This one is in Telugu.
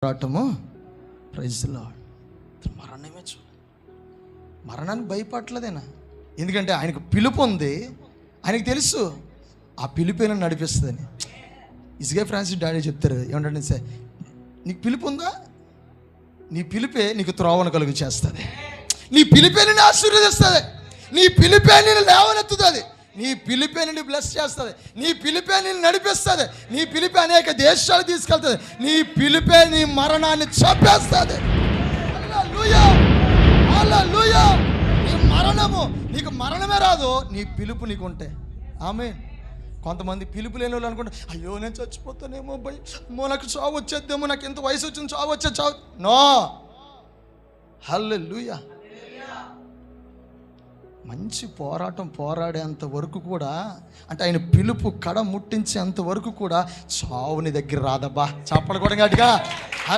పోరాటము. Praise the Lord. మరణమే మరణానికి భయపడలేదేనా? ఎందుకంటే ఆయనకు పిలుపు ఉంది, ఆయనకు తెలుసు ఆ పిలుపే నన్ను నడిపిస్తుందని. ఇసుకే ఫ్రాన్సిస్ డాడీ చెప్తారు, ఏమంటే సార్ నీకు పిలుపు ఉందా, నీ పిలుపే నీకు త్రోవను కలుగు చేస్తుంది, నీ పిలుపే నిన్ను ఆశీర్వదిస్తుంది, నీ పిలుపే నిన్ను లేవనెత్తుతుంది, నీ పిలిపే నిన్ను బ్లెస్ చేస్తుంది, నీ పిలిపే నిన్ను నడిపిస్తుంది, నీ పిలిపే అనేక దేశాలు తీసుకెళ్తుంది, నీ పిలిపే నీ మరణాన్ని చంపేస్తుంది. హల్లెలూయా, హల్లెలూయా. నీ మరణము, నీకు మరణమే రాదు, నీ పిలుపు నీకు ఉంటే. ఆమేన్. కొంతమంది పిలుపు లేని వాళ్ళు అనుకుంటే, అయ్యో నేను చచ్చిపోతానేమో, భయమో, నాకు చావు వచ్చేద్దేమో, నాకు ఎంత వయసు వచ్చింది, చావు వచ్చే చావు. నో. హల్లెలూయా. మంచి పోరాటం పోరాడేంత వరకు కూడా, అంటే ఆయన పిలుపు కడ ముట్టించేంత వరకు కూడా చావుని దగ్గర రాదబ్బా. చప్పలు కూడా గట్టిగా.